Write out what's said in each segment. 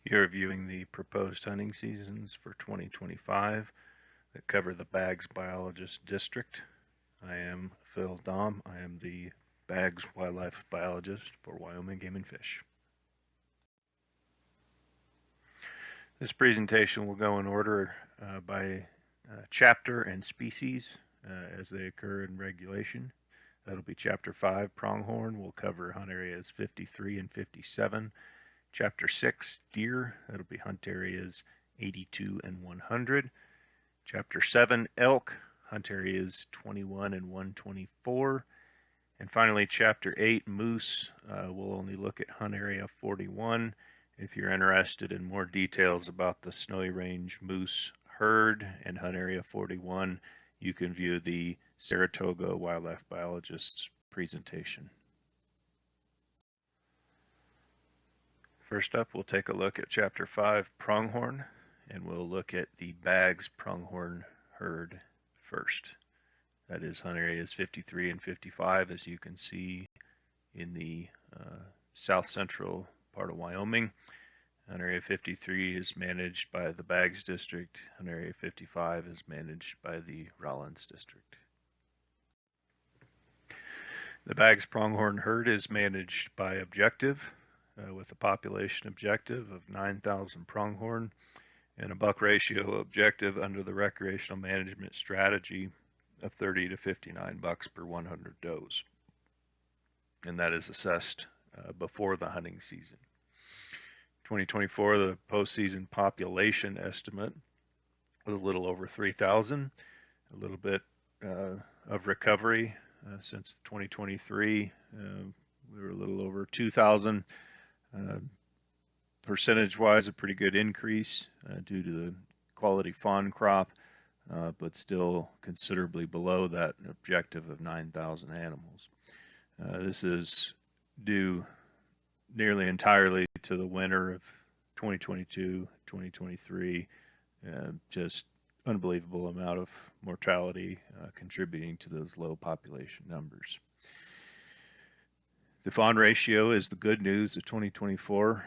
You're viewing the proposed hunting seasons for 2025 that cover the Baggs Biologist District. I am Phil Dahm. I am the Baggs Wildlife Biologist for Wyoming Game and Fish. This presentation will go in order by chapter and species as they occur in regulation. That'll be Chapter 5, Pronghorn. We'll cover hunt areas 53 and 57. Chapter 6, Deer. That'll be hunt areas 82 and 100. Chapter 7, Elk. Hunt areas 21 and 124. And finally, Chapter 8, Moose. We'll only look at hunt area 41. If you're interested in more details about the Snowy Range moose herd and hunt area 41, you can view the Saratoga Wildlife Biologist's presentation. First up, we'll take a look at Chapter 5, Pronghorn, and we'll look at the Baggs Pronghorn herd first. That is hunt areas 53 and 55, as you can see in the south central part of Wyoming. Hunt area 53 is managed by the Baggs District. Hunt area 55 is managed by the Rawlins District. The Baggs Pronghorn herd is managed by objective with a population objective of 9,000 pronghorn and a buck ratio objective under the recreational management strategy of 30 to 59 bucks per 100 does. And that is assessed before the hunting season. 2024, the postseason population estimate was a little over 3,000, a little bit of recovery since 2023. We were a little over 2,000. Percentage-wise, a pretty good increase due to the quality fawn crop, but still considerably below that objective of 9,000 animals. This is due nearly entirely to the winter of 2022, 2023, just unbelievable amount of mortality contributing to those low population numbers. The fawn ratio is the good news of 2024.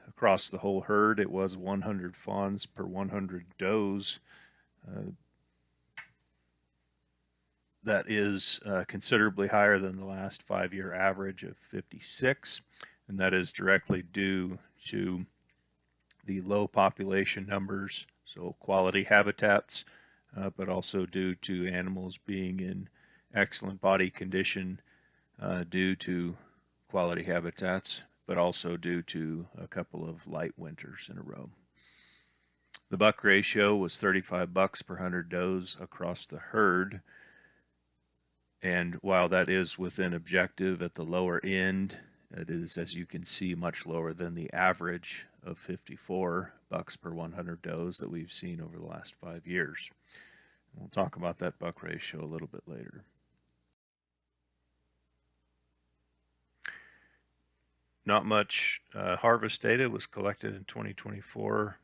Across the whole herd, it was 100 fawns per 100 does. That is considerably higher than the last 5-year average of 56, and that is directly due to the low population numbers, so quality habitats, but also due to animals being in excellent body condition due to quality habitats, but also due to a couple of light winters in a row. The buck ratio was 35 bucks per 100 does across the herd. And while that is within objective at the lower end, it is, as you can see, much lower than the average of 54 bucks per 100 does that we've seen over the last 5 years. We'll talk about that buck ratio a little bit later. Not much harvest data was collected in 2024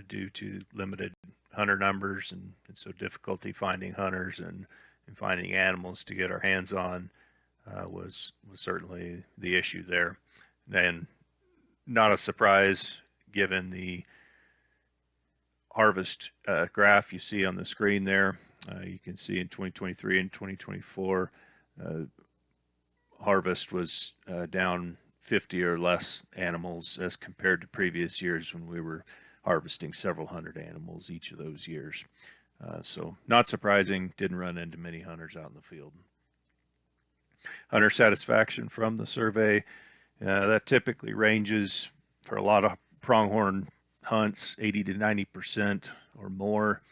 due to limited hunter numbers and so difficulty finding hunters and finding animals to get our hands on was certainly the issue there. And not a surprise given the harvest graph you see on the screen there. You can see in 2023 and 2024, harvest was down 50 or less animals as compared to previous years when we were harvesting several hundred animals each of those years. So not surprising, didn't run into many hunters out in the field. Hunter satisfaction from the survey, that typically ranges for a lot of pronghorn hunts 80 to 90% or more,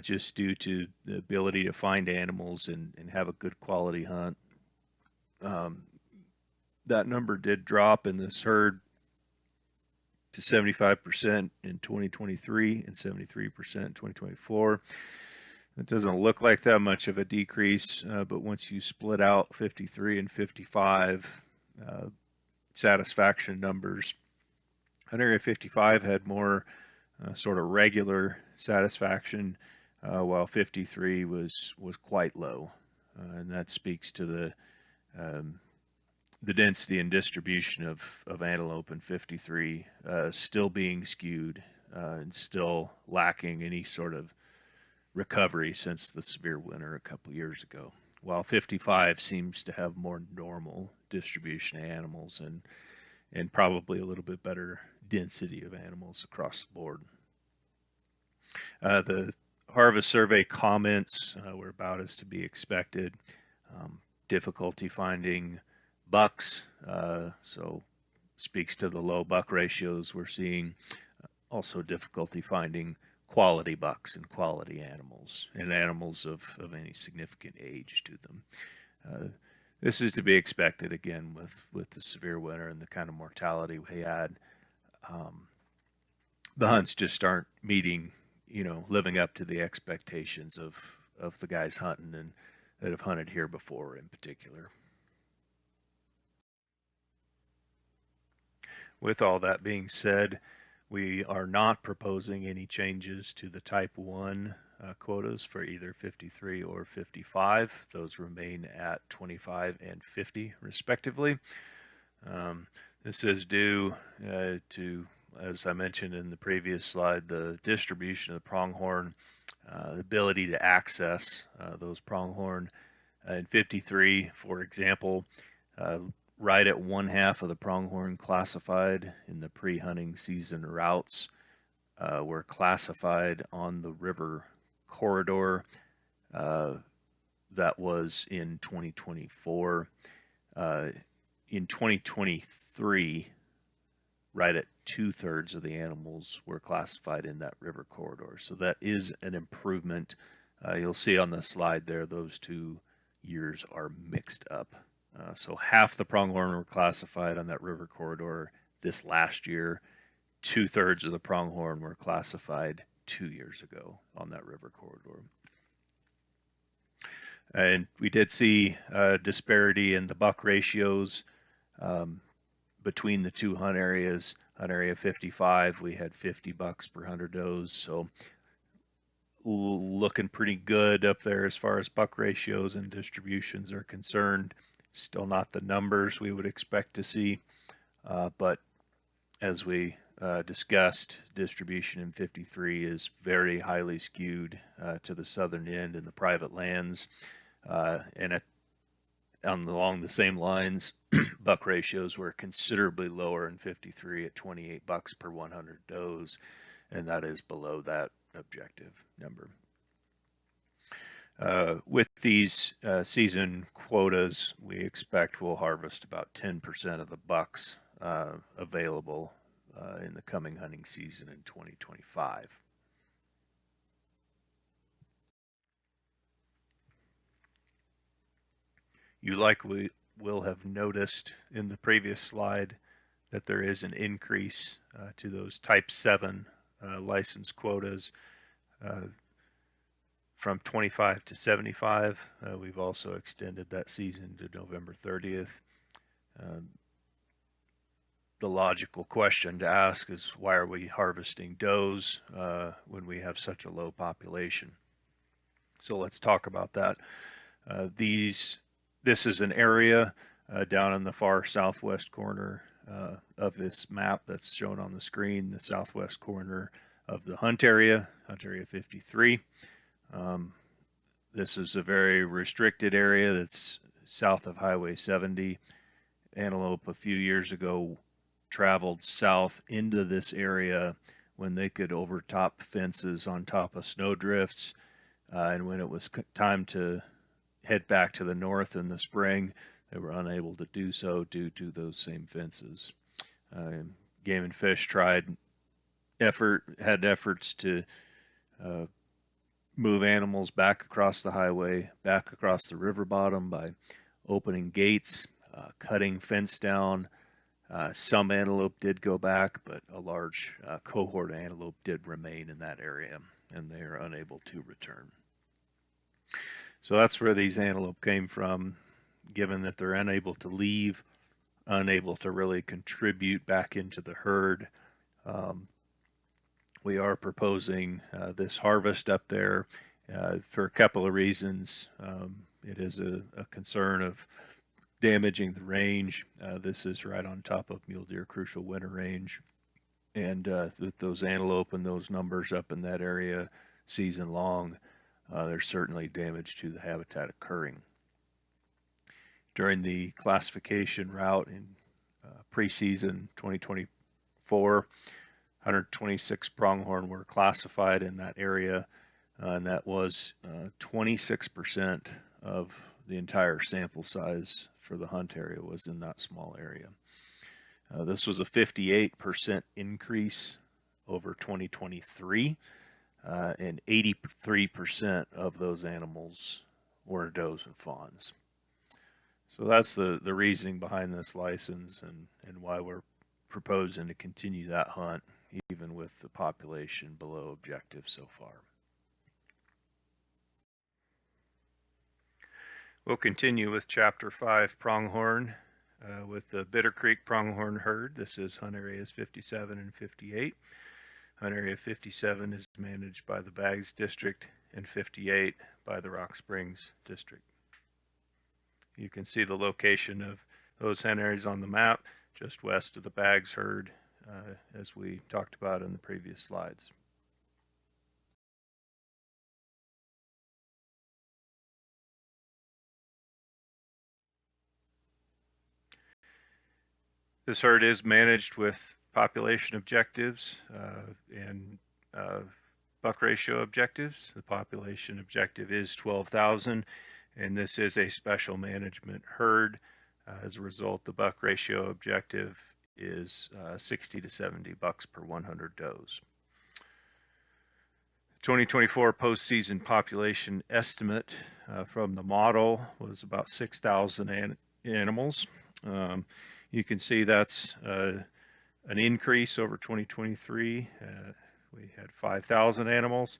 just due to the ability to find animals and have a good quality hunt. That number did drop in this herd to 75% in 2023 and 73% in 2024. It doesn't look like that much of a decrease, but once you split out 53 and 55 satisfaction numbers, hunt area 55 had more sort of regular satisfaction, while 53 was quite low, and that speaks to the the density and distribution of antelope in 53 still being skewed and still lacking any sort of recovery since the severe winter a couple years ago, while 55 seems to have more normal distribution of animals and probably a little bit better density of animals across the board. The harvest survey comments were about as to be expected. Difficulty finding bucks, so speaks to the low buck ratios we're seeing. Also difficulty finding quality bucks and quality animals, and animals of any significant age to them. This is to be expected again with the severe winter and the kind of mortality we had. The hunts just aren't meeting, living up to the expectations of the guys hunting and that have hunted here before in particular. With all that being said, we are not proposing any changes to the type 1 quotas for either 53 or 55. Those remain at 25 and 50 respectively. This is due to, as I mentioned in the previous slide, the distribution of the pronghorn, the ability to access those pronghorn. In 53, for example, right at 1/2 of the pronghorn classified in the pre-hunting season routes were classified on the river corridor. That was in 2024. In 2023, right at 2/3 of the animals were classified in that river corridor. So that is an improvement. You'll see on the slide there, those 2 years are mixed up. So half the pronghorn were classified on that river corridor this last year. 2/3 of the pronghorn were classified 2 years ago on that river corridor. And we did see disparity in the buck ratios between the two hunt areas. Hunt area 55, we had 50 bucks per 100 does, so looking pretty good up there as far as buck ratios and distributions are concerned. Still not the numbers we would expect to see, but as we discussed, distribution in 53 is very highly skewed to the southern end in the private lands, and along the same lines, buck ratios were considerably lower in 53 at 28 bucks per 100 does, and that is below that objective number. With these season quotas, we expect we'll harvest about 10% of the bucks available in the coming hunting season in 2025. You likely will have noticed in the previous slide that there is an increase to those type 7 license quotas from 25 to 75. We've also extended that season to November 30th. The logical question to ask is, why are we harvesting does when we have such a low population? So let's talk about that. This is an area down in the far southwest corner of this map that's shown on the screen, the southwest corner of the hunt area 53. This is a very restricted area that's south of Highway 70. Antelope a few years ago traveled south into this area when they could overtop fences on top of snowdrifts, and when it was time to head back to the north in the spring, they were unable to do so due to those same fences. Game and Fish had efforts to move animals back across the highway, back across the river bottom by opening gates, cutting fence down. Some antelope did go back, but a large cohort of antelope did remain in that area, and they are unable to return. So that's where these antelope came from, given that they're unable to leave, unable to really contribute back into the herd. We are proposing this harvest up there for a couple of reasons. It is a concern of damaging the range. This is right on top of mule deer crucial winter range, and those antelope and those numbers up in that area season long, there's certainly damage to the habitat occurring. During the classification route in preseason 2024, 126 pronghorn were classified in that area, and that was 26% of the entire sample size for the hunt area was in that small area. This was a 58% increase over 2023, and 83% of those animals were does and fawns. So that's the reasoning behind this license, and why we're proposing to continue that hunt even with the population below objective so far. We'll continue with Chapter 5 pronghorn with the Bitter Creek pronghorn herd. This is hunt areas 57 and 58. Hunt area 57 is managed by the Baggs District and 58 by the Rock Springs District. You can see the location of those hen areas on the map just west of the Baggs herd, as we talked about in the previous slides. This herd is managed with population objectives and buck ratio objectives. The population objective is 12,000, and this is a special management herd. As a result, the buck ratio objective is 60 to 70 bucks per 100 does. 2024 postseason population estimate from the model was about 6,000 animals. You can see that's an increase over 2023. We had 5,000 animals.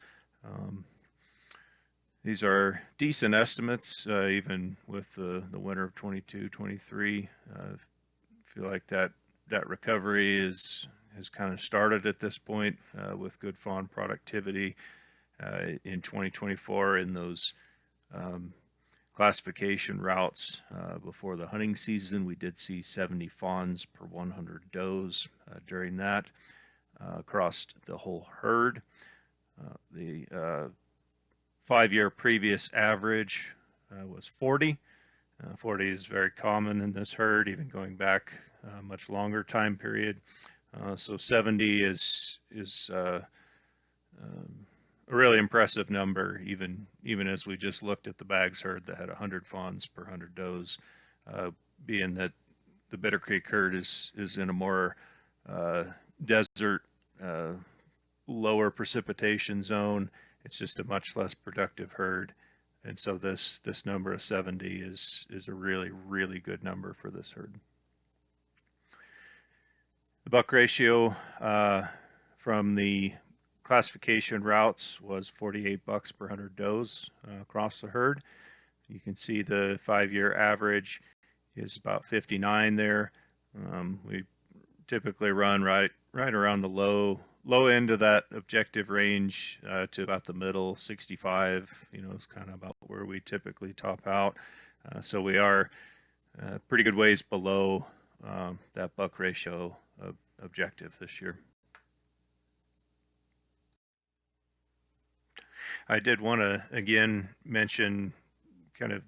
These are decent estimates, even with the winter of 22-23. Feel like that recovery has kind of started at this point with good fawn productivity in 2024 in those classification routes. Before the hunting season, we did see 70 fawns per 100 does during that across the whole herd. The 5-year previous average was 40. 40 is very common in this herd, even going back a much longer time period. So 70 is a really impressive number, even as we just looked at the Baggs herd that had 100 fawns per 100 does, being that the Bitter Creek herd is in a more desert, lower precipitation zone. It's just a much less productive herd, and so this number of 70 is a really good number for this herd. The buck ratio from the classification routes was 48 bucks per 100 does across the herd. You can see the 5-year average is about 59 there. We typically run right around the low end of that objective range to about the middle. 65, is kind of about where we typically top out. So we are pretty good ways below that buck ratio objective this year. I did want to again mention kind of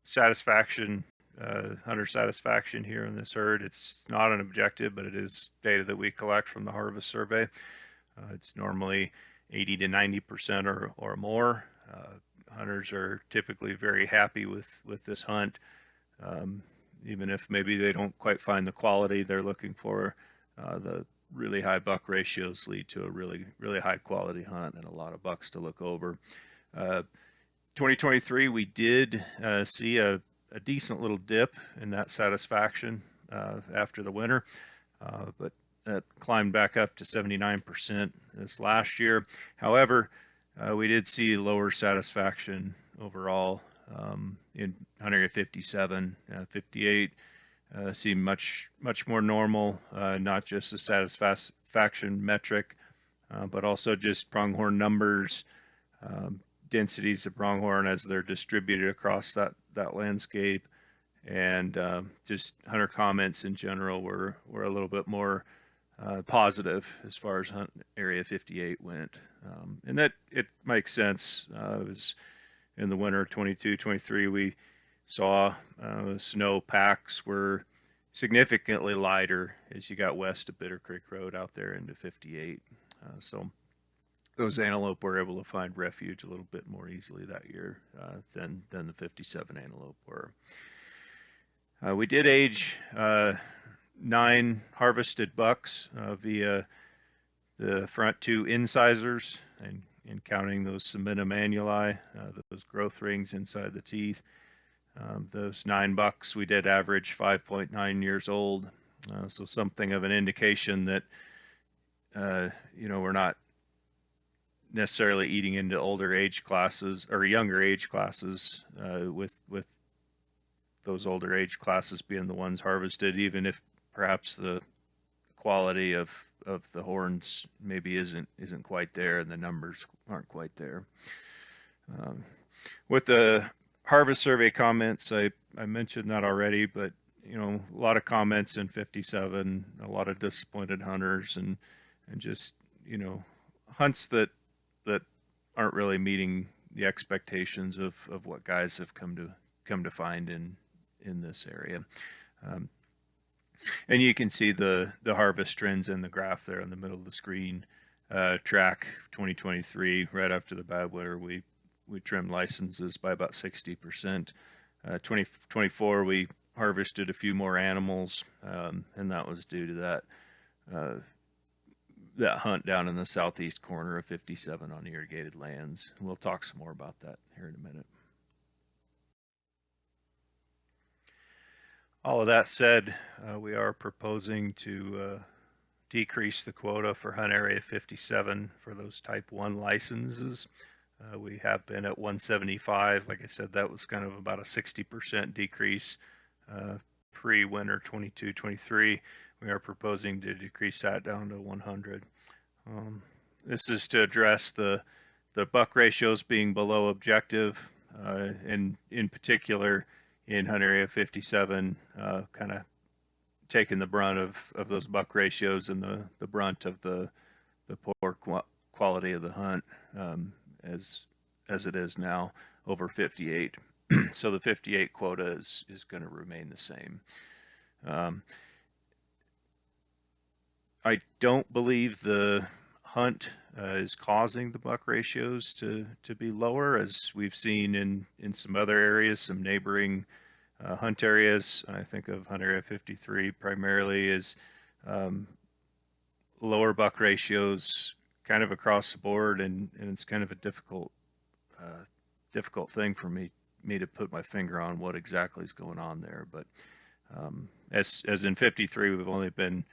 satisfaction, hunter satisfaction here in this herd. It's not an objective, but it is data that we collect from the harvest survey. It's normally 80 to 90% or more. Hunters are typically very happy with this hunt, even if maybe they don't quite find the quality they're looking for. The really high buck ratios lead to a really high quality hunt and a lot of bucks to look over. 2023, we did see a decent little dip in that satisfaction after the winter, but that climbed back up to 79% this last year. However, we did see lower satisfaction overall in hunt area 57, 58. Seem much more normal, not just the satisfaction metric, but also just pronghorn numbers, densities of pronghorn as they're distributed across that landscape, and just hunter comments in general were a little bit more positive as far as hunt area 58 went, and that it makes sense. It was in the winter of 22, 23, we saw snow packs were significantly lighter as you got west of Bitter Creek Road out there into 58. So those antelope were able to find refuge a little bit more easily that year than the 57 antelope were. We did age 9 harvested bucks via the front 2 incisors, and counting those cementum annuli, those growth rings inside the teeth. Those 9 bucks, we did average 5.9 years old, so something of an indication that we're not necessarily eating into older age classes or younger age classes, with those older age classes being the ones harvested, even if perhaps the quality of the horns maybe isn't quite there and the numbers aren't quite there. With the harvest survey comments, I mentioned that already, but a lot of comments in 57, a lot of disappointed hunters, and just hunts that aren't really meeting the expectations of what guys have come to find in this area. And you can see the harvest trends in the graph there in the middle of the screen. Track 2023, right after the bad winter, we trimmed licenses by about 60%. 2024, we harvested a few more animals, and that was due to that hunt down in the southeast corner of 57 on irrigated lands. And we'll talk some more about that here in a minute. All of that said, we are proposing to decrease the quota for hunt area 57 for those type 1 licenses. We have been at 175. Like I said, that was kind of about a 60% decrease pre-winter 22-23. We are proposing to decrease that down to 100. This is to address the buck ratios being below objective, and in particular in hunt area 57, kind of taking the brunt of those buck ratios and the brunt of the poor quality of the hunt, as it is now over 58. So the 58 quota is going to remain the same. I don't believe the hunt is causing the buck ratios to be lower, as we've seen in some other areas, some neighboring hunt areas. I think of hunt area 53 primarily as lower buck ratios kind of across the board, and it's kind of a difficult thing for me to put my finger on what exactly is going on there. But as in 53, we've only been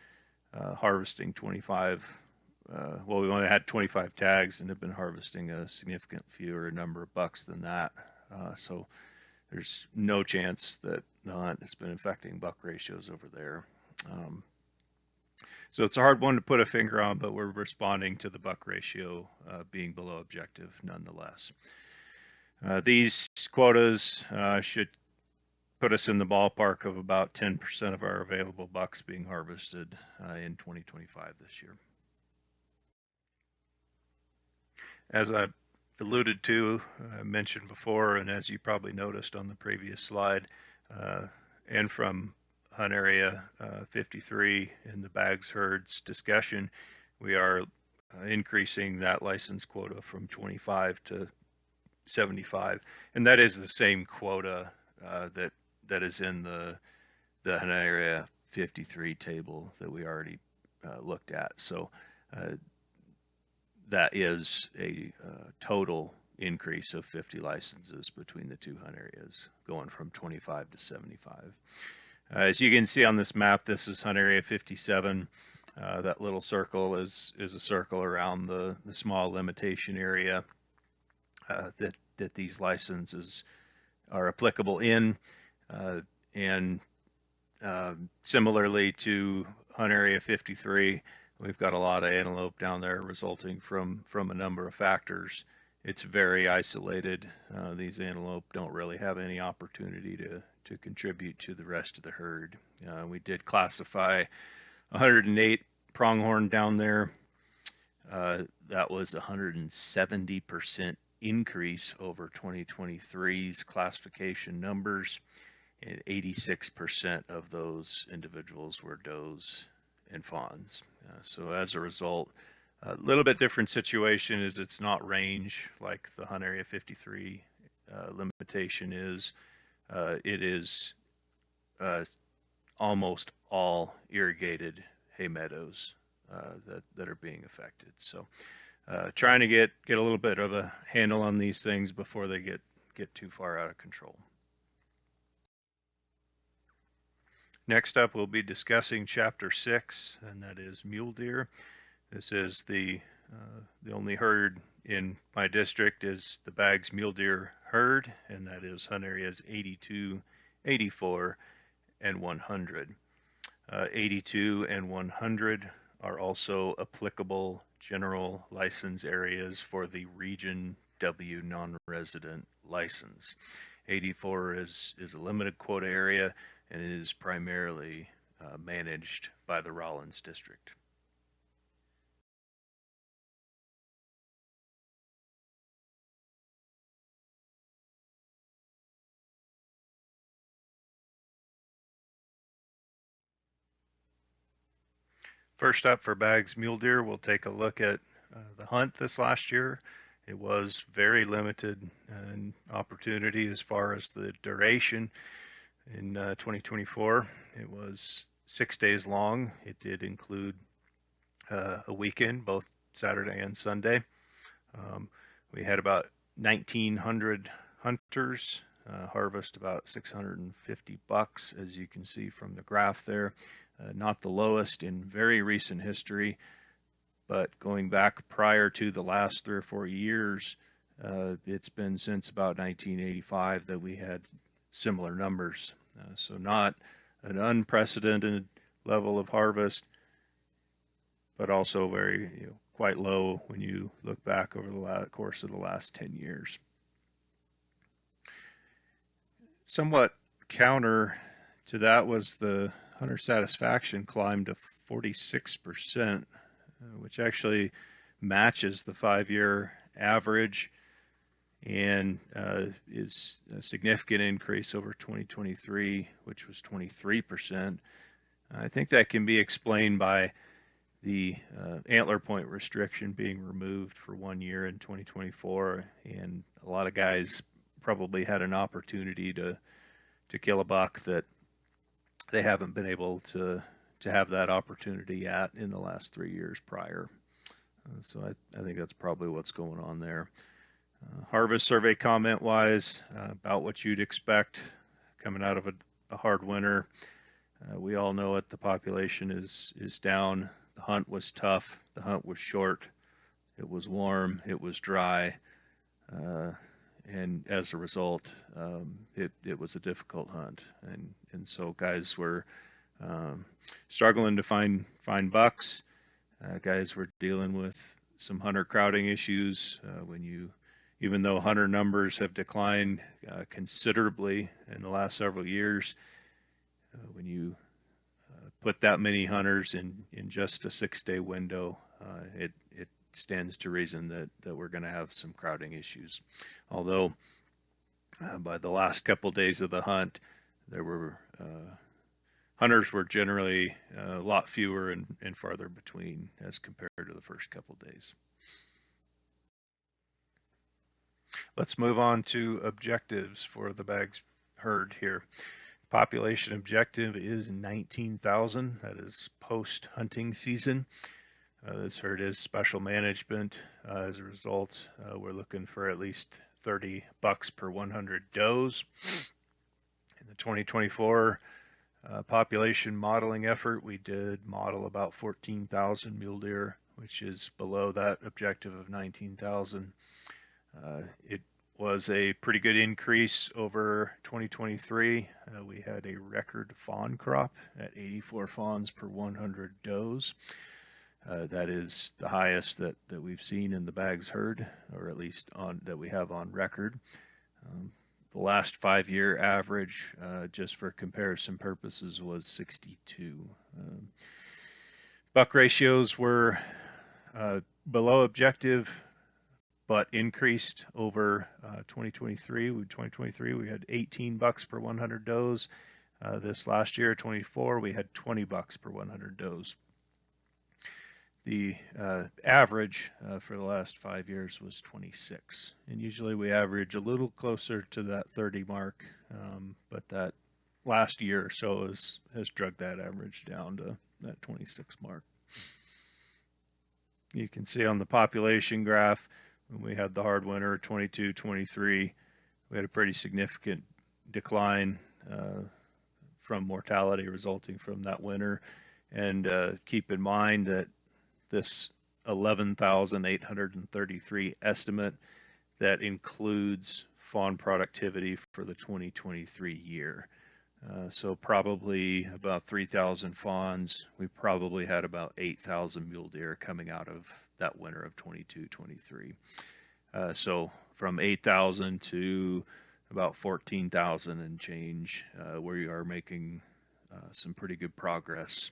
harvesting 25. We've only had 25 tags and have been harvesting a significant fewer number of bucks than that. So there's no chance that the hunt has been affecting buck ratios over there. So it's a hard one to put a finger on, but we're responding to the buck ratio being below objective nonetheless. These quotas should put us in the ballpark of about 10% of our available bucks being harvested in 2025 this year. As I alluded to, mentioned before, and as you probably noticed on the previous slide, and from hunt area 53 in the bags herds discussion, we are increasing that license quota from 25 to 75, and that is the same quota that is in the hunt area 53 table that we already looked at. So that is a total increase of 50 licenses between the two hunt areas, going from 25 to 75. As you can see on this map, this is hunt area 57. That little circle is a circle around the small limitation area that these licenses are applicable in, and similarly to hunt area 53, we've got a lot of antelope down there resulting from a number of factors. It's very isolated. These antelope don't really have any opportunity to contribute to the rest of the herd. We did classify 108 pronghorn down there. That was 170% increase over 2023's classification numbers, and 86% of those individuals were does and fawns. So as a result, a little bit different situation is it's not range like the Hunt Area 53 limitation is. It is almost all irrigated hay meadows that are being affected. So trying to get a little bit of a handle on these things before they get too far out of control. Next up, we'll be discussing Chapter 6, and that is mule deer. This is the only herd in my district is the Baggs mule deer herd, and that is hunt areas 82, 84, and 100. 82 and 100 are also applicable general license areas for the Region W non-resident license. 84 is a limited quota area, and it is primarily managed by the Rawlins District. First up for Baggs mule deer, we'll take a look at the hunt this last year. It was very limited in opportunity as far as the duration. In 2024, it was 6 days long. It did include a weekend, both Saturday and Sunday. We had about 1,900 hunters, harvest about 650 bucks, as you can see from the graph there. Not the lowest in very recent history, but going back prior to the last 3 or 4 years, it's been since about 1985 that we had similar numbers. So not an unprecedented level of harvest, but also very quite low when you look back over the course of the last 10 years. Somewhat counter to that was the hunter satisfaction climbed to 46%, which actually matches the 5-year average and is a significant increase over 2023, which was 23%. I think that can be explained by the antler point restriction being removed for 1 year in 2024, and a lot of guys probably had an opportunity to kill a buck that they haven't been able to have that opportunity at in the last 3 years prior. So I think that's probably what's going on there. Harvest survey comment wise, about what you'd expect coming out of a hard winter. We all know it, the population is down. The hunt was tough. The hunt was short. It was warm. It was dry. And as a result, it was a difficult hunt. And so guys were struggling to find bucks. Guys were dealing with some hunter crowding issues. Even though hunter numbers have declined considerably in the last several years, when you put that many hunters in just a 6-day window, it stands to reason that we're going to have some crowding issues. Although by the last couple days of the hunt, there were hunters were generally a lot fewer and farther between as compared to the first couple days. Let's move on to objectives for the Baggs herd here. Population objective is 19,000. That is post-hunting season. This herd is special management. As a result, we're looking for at least 30 bucks per 100 does. In the 2024 population modeling effort, we did model about 14,000 mule deer, which is below that objective of 19,000. It was a pretty good increase over 2023. We had a record fawn crop at 84 fawns per 100 does. That is the highest that we've seen in the Baggs herd, or at least that we have on record. The last 5-year average, just for comparison purposes, was 62. Buck ratios were below objective, but increased over 2023. With 2023, we had 18 bucks per 100 does. This last year, 24, we had 20 bucks per 100 does. The average for the last 5 years was 26, and usually we average a little closer to that 30 mark, but that last year or so has dragged that average down to that 26 mark. You can see on the population graph, when we had the hard winter 22, 23, we had a pretty significant decline from mortality resulting from that winter. And keep in mind that this 11,833 estimate, that includes fawn productivity for the 2023 year. So probably about 3,000 fawns. We probably had about 8,000 mule deer coming out of that winter of 22-23. So from 8,000 to about 14,000 and change, we are making some pretty good progress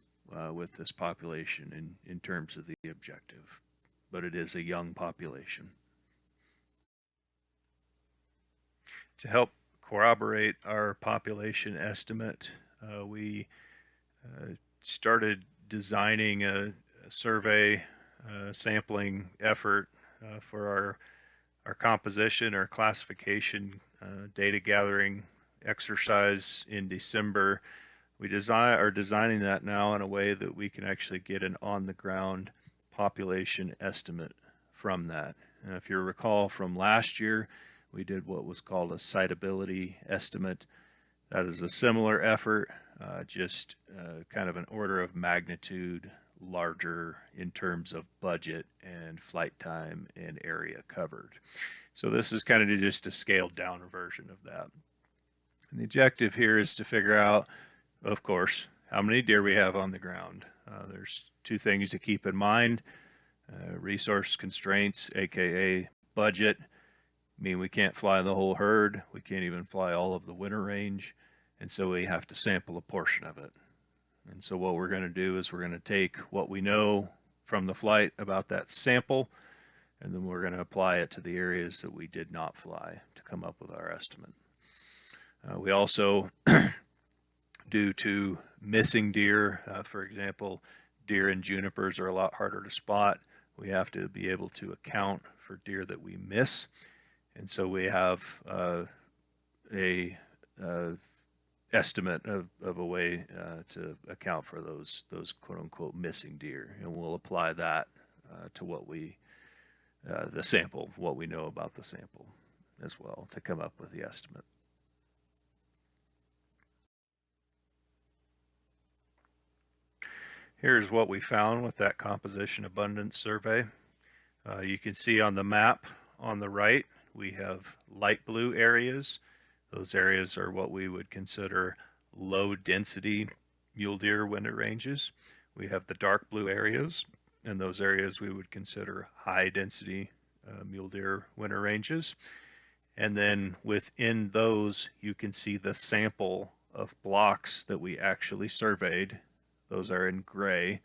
with this population in terms of the objective. But it is a young population. To help corroborate our population estimate, we started designing a survey sampling effort for our composition, our classification, data gathering exercise in December. We are designing that now in a way that we can actually get an on-the-ground population estimate from that. And if you recall from last year, we did what was called a siteability estimate. That is a similar effort, just kind of an order of magnitude larger in terms of budget and flight time and area covered. So this is kind of just a scaled down version of that. And the objective here is to figure out, of course, how many deer we have on the ground. There's two things to keep in mind. Resource constraints, aka budget, mean we can't fly the whole herd. We can't even fly all of the winter range. And so we have to sample a portion of it. And so what we're going to do is we're going to take what we know from the flight about that sample, and then we're going to apply it to the areas that we did not fly to come up with our estimate. We also, due to missing deer, for example, deer and junipers are a lot harder to spot. We have to be able to account for deer that we miss. And so we have a estimate of a way to account for those quote unquote missing deer, and we'll apply that to what we the sample, what we know about the sample as well, to come up with the estimate. Here's what we found with that composition abundance survey. You can see on the map on the right, we have light blue areas. Those areas are what we would consider low density mule deer winter ranges. We have the dark blue areas, and those areas we would consider high density mule deer winter ranges. And then within those, you can see the sample of blocks that we actually surveyed. Those are in gray,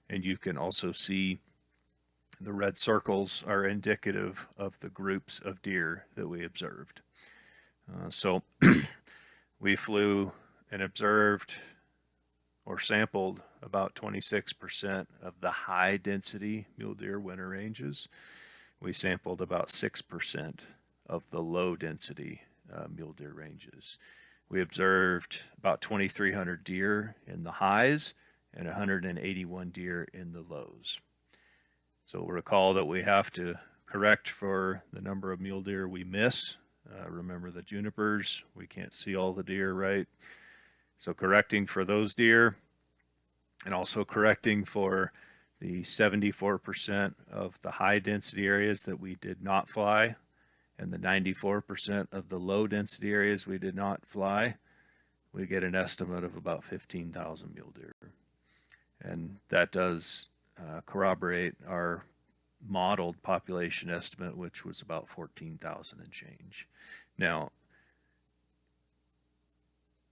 and you can also see the red circles are indicative of the groups of deer that we observed. So we flew and observed or sampled about 26% of the high density mule deer winter ranges. We sampled about 6% of the low density mule deer ranges. We observed about 2,300 deer in the highs and 181 deer in the lows. So recall that we have to correct for the number of mule deer we miss. Remember the junipers, we can't see all the deer, right? So correcting for those deer, and also correcting for the 74% of the high density areas that we did not fly, and the 94% of the low density areas we did not fly, we get an estimate of about 15,000 mule deer. And that does corroborate our modeled population estimate, which was about 14,000 and change. Now,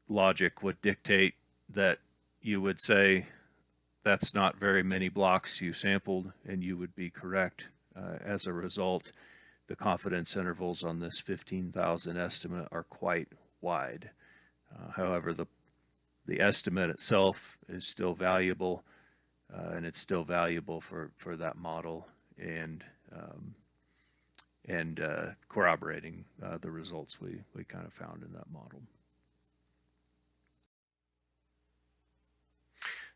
logic would dictate that you would say that's not very many blocks you sampled, and you would be correct. As a result, the confidence intervals on this 15,000 estimate are quite wide. However, the estimate itself is still valuable, and it's still valuable for that model and corroborating the results we kind of found in that model.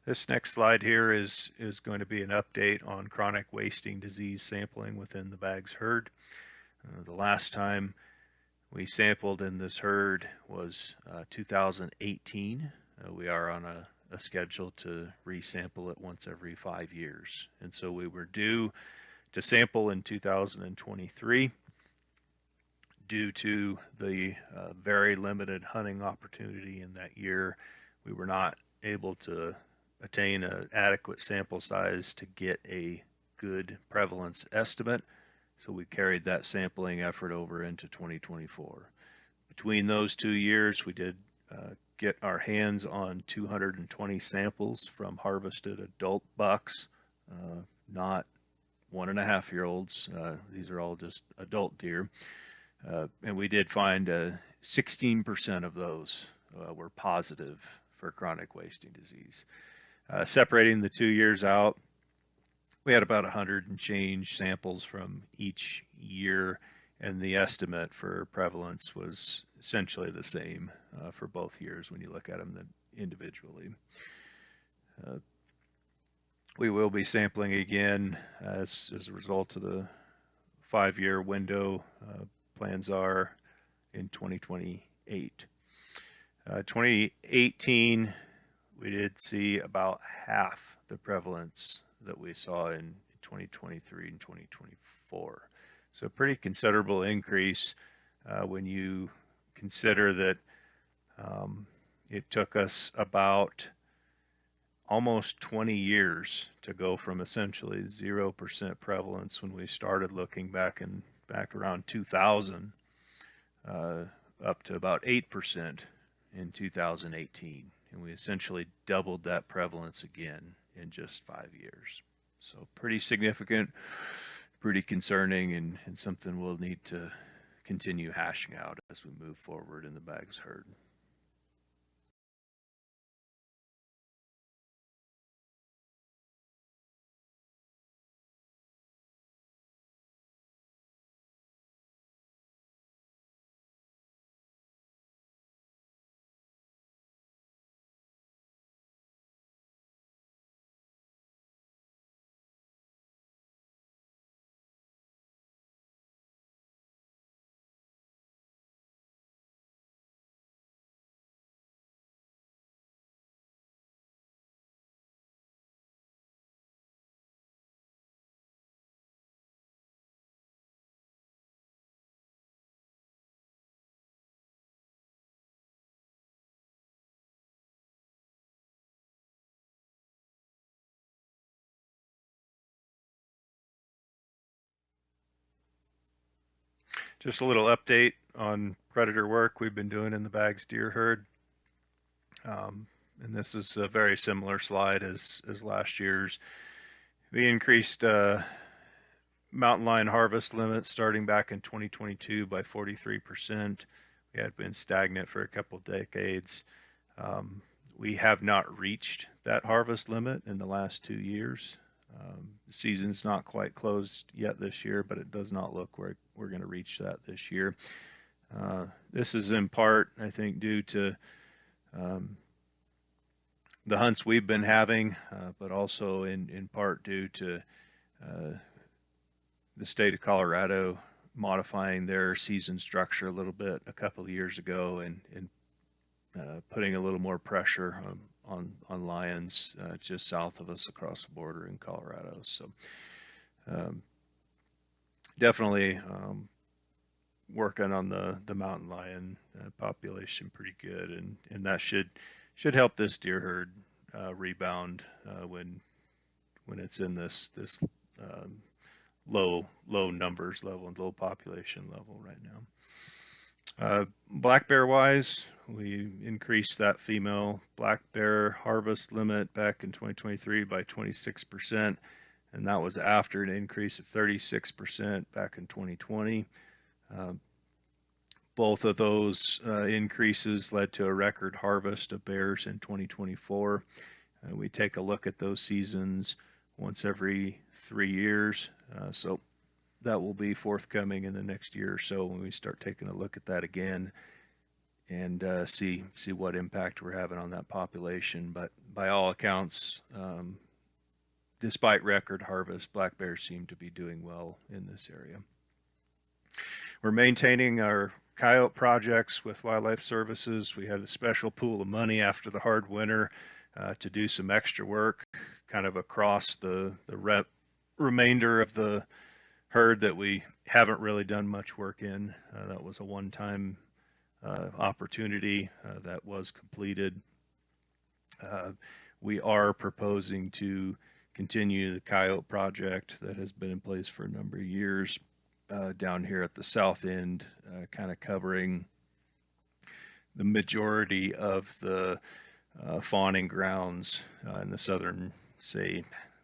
This next slide here is going to be an update on chronic wasting disease sampling within the Baggs herd. The last time we sampled in this herd was 2018. We are on a schedule to resample it once every 5 years. And so we were due to sample in 2023. Due to the very limited hunting opportunity in that year, we were not able to attain an adequate sample size to get a good prevalence estimate. So we carried that sampling effort over into 2024. Between those 2 years, we did get our hands on 220 samples from harvested adult bucks, not 1.5-year-olds. These are all just adult deer. And we did find 16% of those were positive for chronic wasting disease. Separating the 2 years out, we had about 100 and change samples from each year, and the estimate for prevalence was essentially the same for both years when you look at them individually. We will be sampling again as a result of the 5-year window. Plans are in 2028. 2018, we did see about half the prevalence that we saw in 2023 and 2024. So a pretty considerable increase when you consider that it took us about almost 20 years to go from essentially 0% prevalence when we started looking back around 2000 up to about 8% in 2018. And we essentially doubled that prevalence again in just 5 years. So pretty significant, pretty concerning, and something we'll need to continue hashing out as we move forward in the Baggs herd. Just a little update on predator work we've been doing in the Baggs deer herd. And this is a very similar slide as last year's. We increased mountain lion harvest limits starting back in 2022 by 43%. We had been stagnant for a couple decades. We have not reached that harvest limit in the last 2 years. The season's not quite closed yet this year, but it does not look like we're going to reach that this year. This is in part, I think, due to the hunts we've been having, but also in part due to the state of Colorado modifying their season structure a little bit a couple of years ago and putting a little more pressure on lions just south of us across the border in Colorado. So definitely working on the mountain lion population pretty good, and that should help this deer herd rebound when it's in this low numbers level and low population level right now. Black bear wise, we increased that female black bear harvest limit back in 2023 by 26%, and that was after an increase of 36% back in 2020. Uh, Both of those increases led to a record harvest of bears in 2024. We take a look at those seasons once every 3 years, so that will be forthcoming in the next year or so when we start taking a look at that again and see what impact we're having on that population. But by all accounts, despite record harvest, black bears seem to be doing well in this area. We're maintaining our coyote projects with Wildlife Services. We had a special pool of money after the hard winter to do some extra work kind of across the remainder of the herd that we haven't really done much work in. That was a one-time opportunity that was completed. We are proposing to continue the coyote project that has been in place for a number of years down here at the south end, kind of covering the majority of the fawning grounds in the southern, say,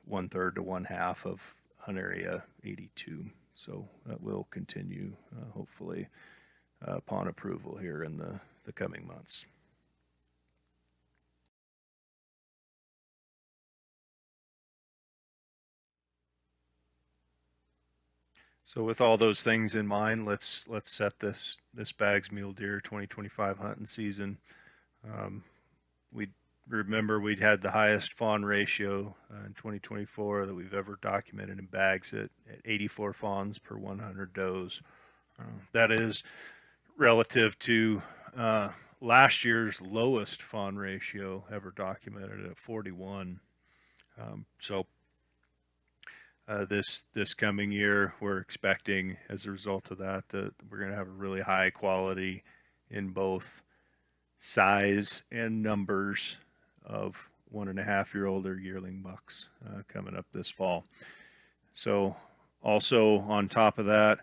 1/3 to 1/2 of Hunt Area 82. So that will continue, hopefully, upon approval here in the coming months. So with all those things in mind, let's set this Bag's Mule Deer 2025 hunting season. We remember we'd had the highest fawn ratio in 2024 that we've ever documented in bags at 84 fawns per 100 does. That is relative to last year's lowest fawn ratio ever documented at 41. This coming year, we're expecting, as a result of that, that we're going to have a really high quality in both size and numbers of 1.5-year-old or yearling bucks coming up this fall. So also on top of that,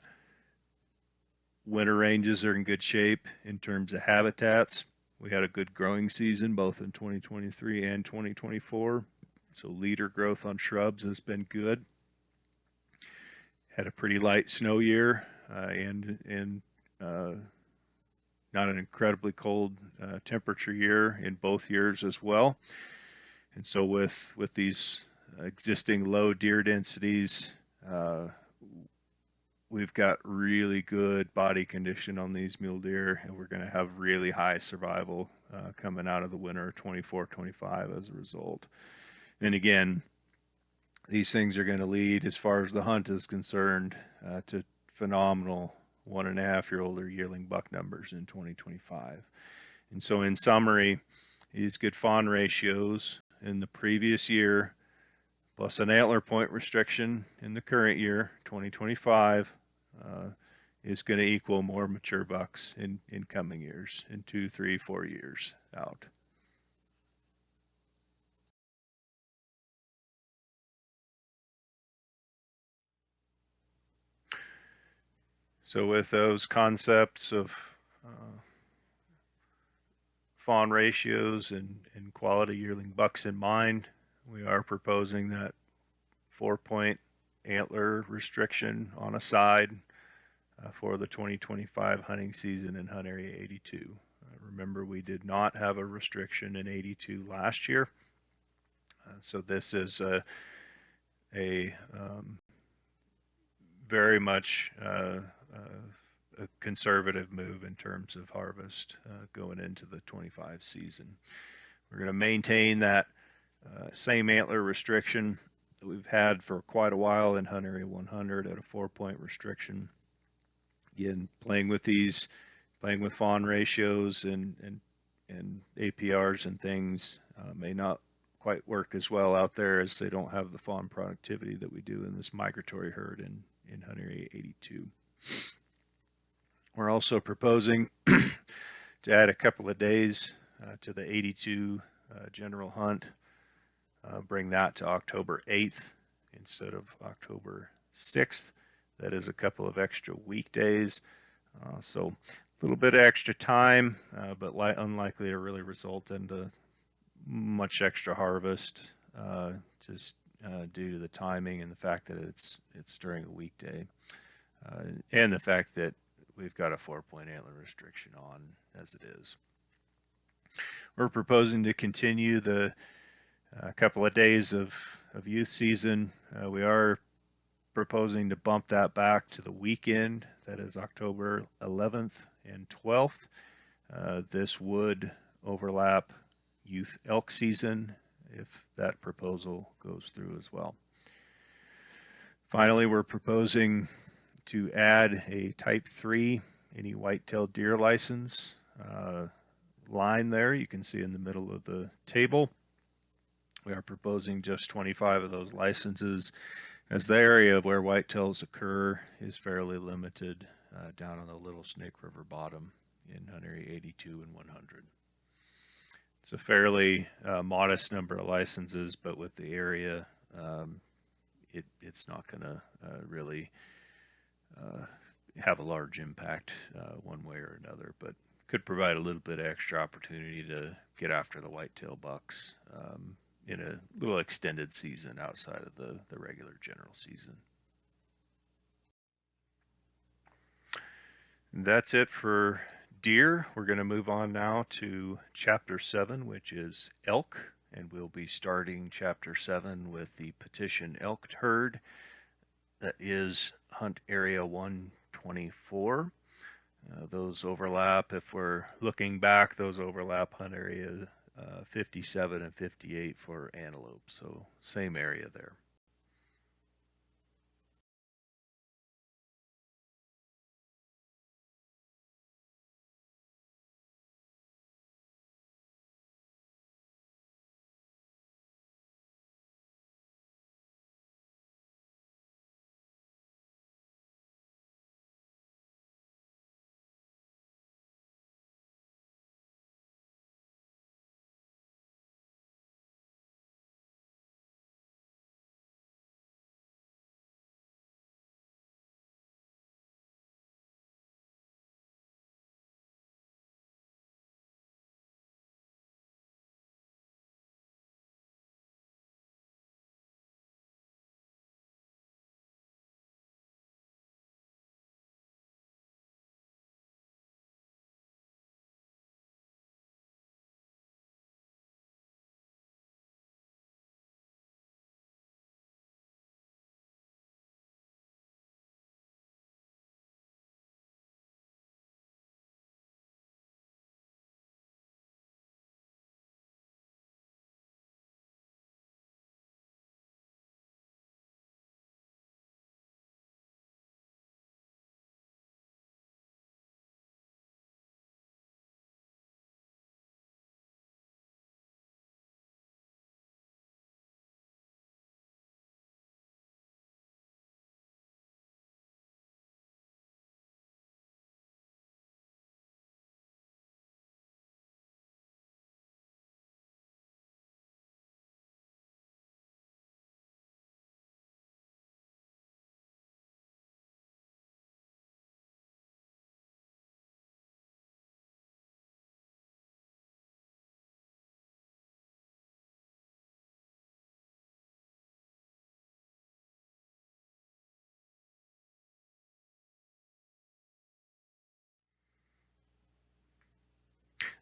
winter ranges are in good shape in terms of habitats. We had a good growing season both in 2023 and 2024. So leader growth on shrubs has been good. Had a pretty light snow year and not an incredibly cold temperature year in both years as well. And so with these existing low deer densities, we've got really good body condition on these mule deer, and we're going to have really high survival coming out of the winter 24-25 as a result. And again, these things are going to lead, as far as the hunt is concerned, to phenomenal 1.5-year-old or yearling buck numbers in 2025. And so in summary, these good fawn ratios in the previous year, plus an antler point restriction in the current year, 2025, is going to equal more mature bucks in coming years, in 2, 3, 4 years out. So with those concepts of fawn ratios and quality yearling bucks in mind, we are proposing that 4-point antler restriction on a side for the 2025 hunting season in Hunt Area 82. Remember, we did not have a restriction in 82 last year. So this is a very much a conservative move in terms of harvest going into the 25 season. We're going to maintain that same antler restriction that we've had for quite a while in Hunt Area 100 at a 4-point restriction. Again, playing with fawn ratios and APRs and things may not quite work as well out there, as they don't have the fawn productivity that we do in this migratory herd in Hunt Area 82. We're also proposing to add a couple of days to the 82 general hunt, bring that to October 8th instead of October 6th. That is a couple of extra weekdays. So little bit of extra time, but unlikely to really result into much extra harvest, just due to the timing and the fact that it's during a weekday, and the fact that we've got a 4-point antler restriction on as it is. We're proposing to continue the couple of days of youth season. We are proposing to bump that back to the weekend, that is October 11th and 12th. This would overlap youth elk season if that proposal goes through as well. Finally, we're proposing to add a type 3 any white-tailed deer license line there. You can see in the middle of the table. We are proposing just 25 of those licenses, as the area where whitetails occur is fairly limited down on the Little Snake River bottom in Hunt Area 82 and 100. It's a fairly modest number of licenses, but with the area, it's not going to really have a large impact one way or another, but could provide a little bit of extra opportunity to get after the whitetail bucks in a little extended season outside of the regular general season. And that's it for deer. We're going to move on now to Chapter 7, which is elk, and we'll be starting Chapter 7 with the petition elk herd. That is Hunt Area 124. Those overlap, if we're looking back, those overlap Hunt Area 57 and 58 for antelope, so same area there.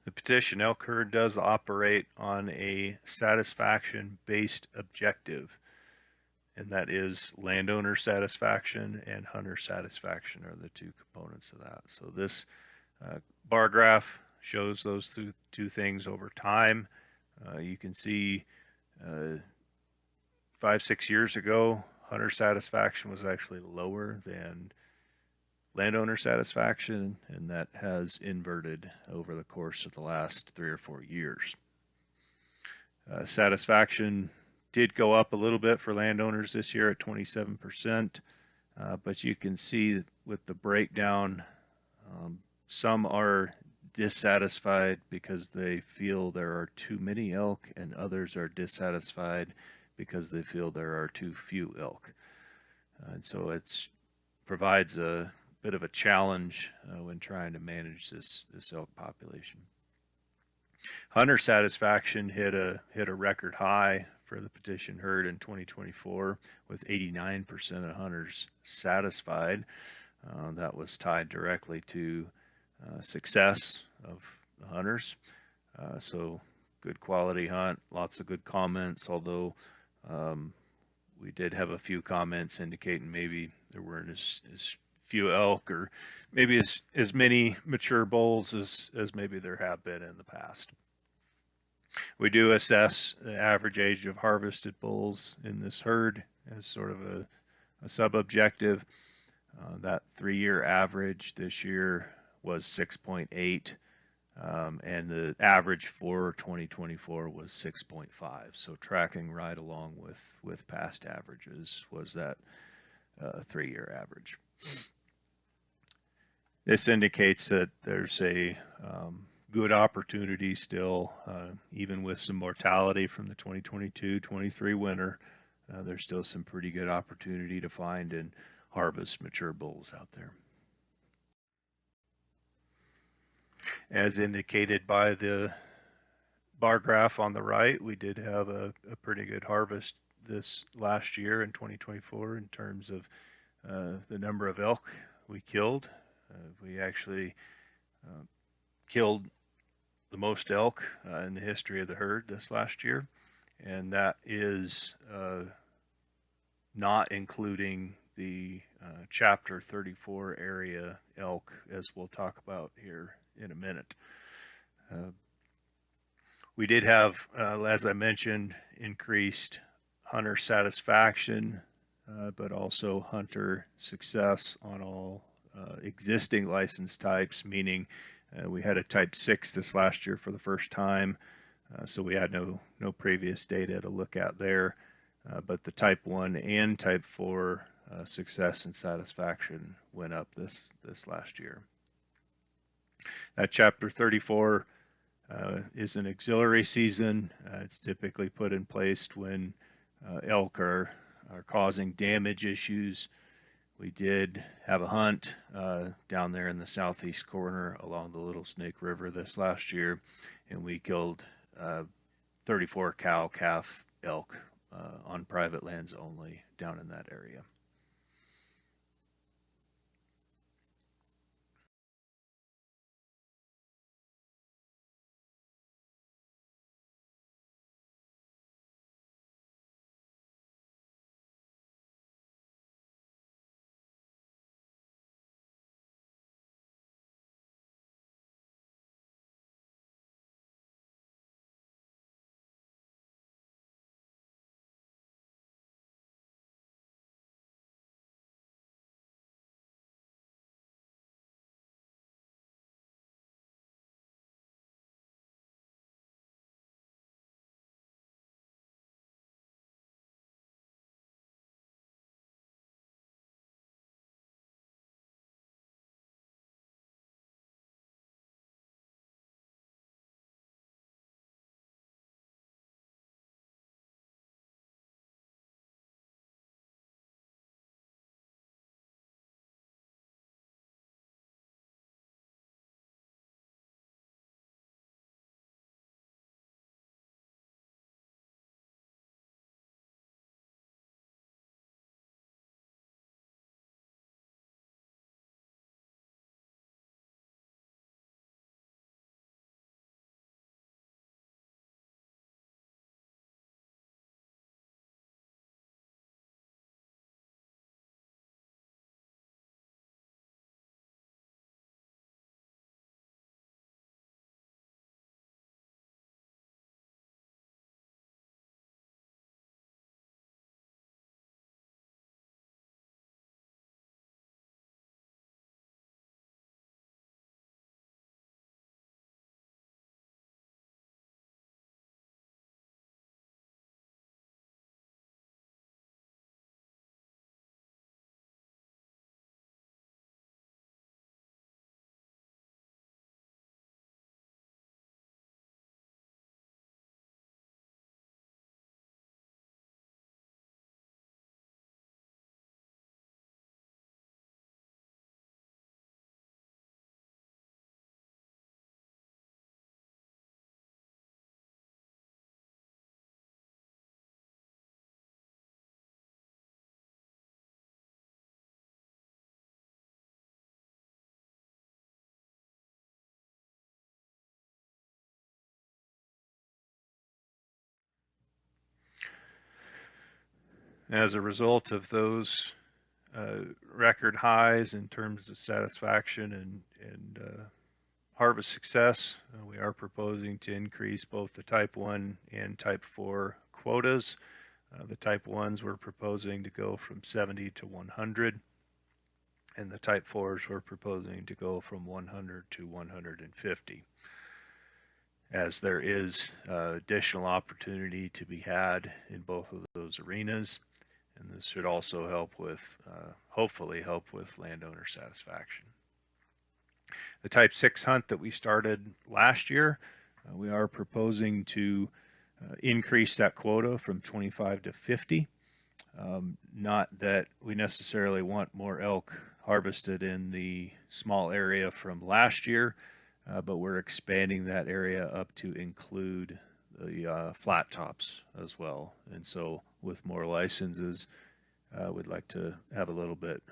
The petition elk herd does operate on a satisfaction-based objective, and that is landowner satisfaction and hunter satisfaction are the two components of that. So this bar graph shows those two things over time. You can see 5-6 years ago, hunter satisfaction was actually lower than landowner satisfaction, and that has inverted over the course of the last 3 or 4 years. Satisfaction did go up a little bit for landowners this year at 27%, but you can see with the breakdown, some are dissatisfied because they feel there are too many elk, and others are dissatisfied because they feel there are too few elk. And so it provides a bit of a challenge when trying to manage this elk population. Hunter satisfaction hit a record high for the petition herd in 2024, with 89% of hunters satisfied. That was tied directly to success of the hunters. So good quality hunt, lots of good comments, although we did have a few comments indicating maybe there weren't as few elk or maybe as many mature bulls as maybe there have been in the past. We do assess the average age of harvested bulls in this herd as sort of a sub-objective. That 3-year average this year was 6.8, and the average for 2024 was 6.5. So tracking right along with past averages was that 3-year average. This indicates that there's a good opportunity still, even with some mortality from the 2022-23 winter. There's still some pretty good opportunity to find and harvest mature bulls out there. As indicated by the bar graph on the right, we did have a pretty good harvest this last year in 2024 in terms of the number of elk we killed. We actually killed the most elk in the history of the herd this last year, and that is not including the Chapter 34 area elk, as we'll talk about here in a minute. We did have, as I mentioned, increased hunter satisfaction, but also hunter success on all existing license types, meaning we had a type 6 this last year for the first time, so we had no previous data to look at there, but the type 1 and type 4 success and satisfaction went up this last year. That Chapter 34 is an auxiliary season. It's typically put in place when elk are causing damage issues. We did have a hunt down there in the southeast corner along the Little Snake River this last year, and we killed 34 cow-calf elk on private lands only down in that area. As a result of those record highs in terms of satisfaction and harvest success, we are proposing to increase both the type 1 and type 4 quotas. The type 1s we're proposing to go from 70 to 100, and the type 4s we're proposing to go from 100 to 150. As there is additional opportunity to be had in both of those arenas, and this should also help with, hopefully help with landowner satisfaction. The type 6 hunt that we started last year, we are proposing to increase that quota from 25 to 50. Not that we necessarily want more elk harvested in the small area from last year, but we're expanding that area up to include the flat tops as well. And so with more licenses, we'd like to have a little bit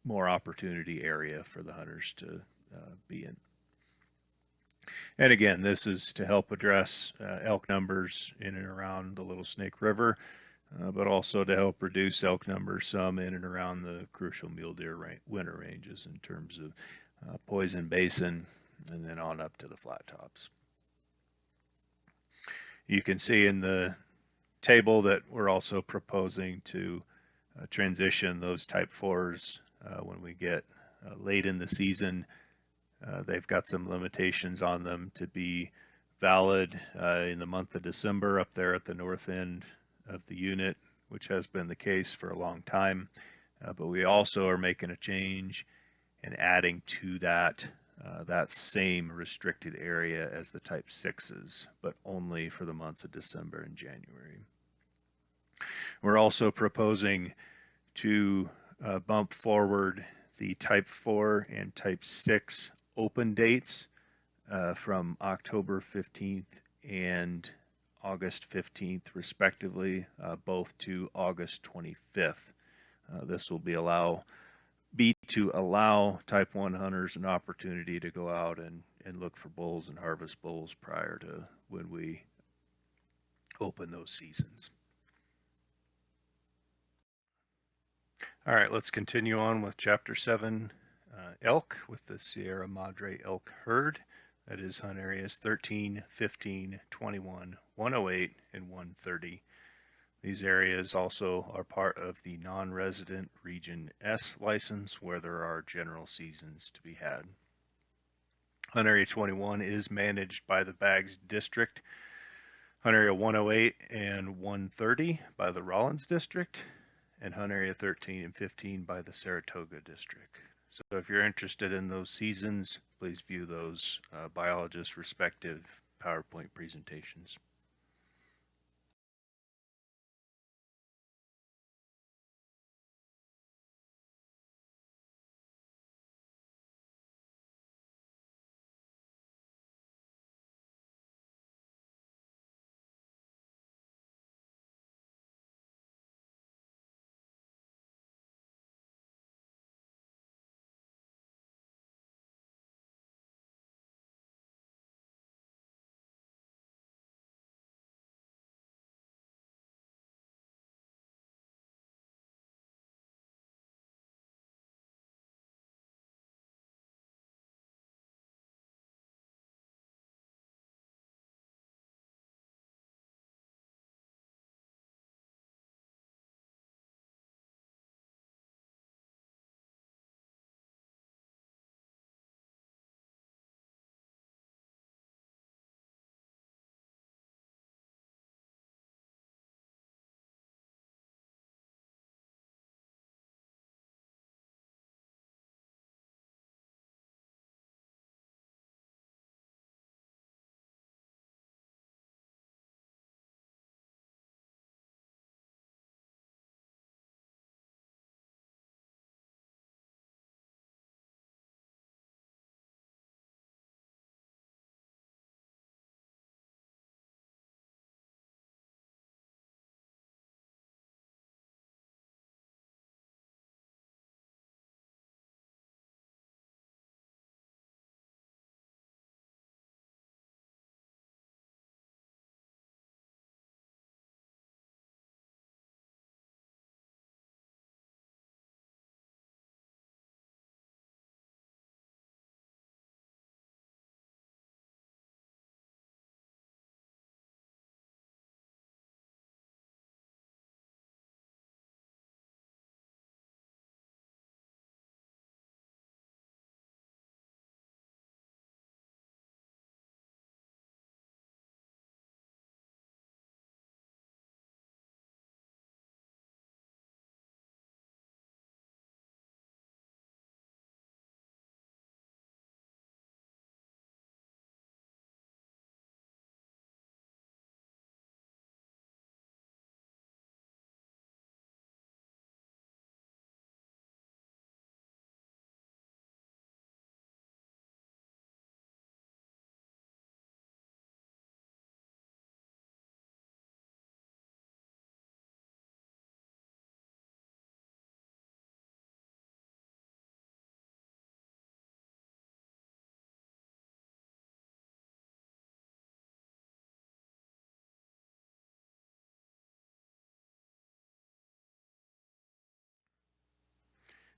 more opportunity area for the hunters to be in. And again, this is to help address elk numbers in and around the Little Snake River, but also to help reduce elk numbers some in and around the crucial mule deer winter ranges in terms of Poison Basin and then on up to the flat tops. You can see in the table that we're also proposing to transition those type 4s when we get late in the season. They've got some limitations on them to be valid in the month of December up there at the north end of the unit, which has been the case for a long time. But we also are making a change and adding to that that same restricted area as the type 6s, but only for the months of December and January. We're also proposing to bump forward the type 4 and type 6 open dates from October 15th and August 15th respectively, both to August 25th. This will be to allow type 1 hunters an opportunity to go out and look for bulls and harvest bulls prior to when we open those seasons. All right, let's continue on with Chapter 7, elk, with the Sierra Madre elk herd. That is hunt areas 13, 15, 21, 108, and 130. These areas also are part of the non-resident Region S license, where there are general seasons to be had. Hunt Area 21 is managed by the Baggs District, Hunt Area 108 and 130 by the Rollins District, and Hunt Area 13 and 15 by the Saratoga District. So if you're interested in those seasons, please view those biologist respective PowerPoint presentations.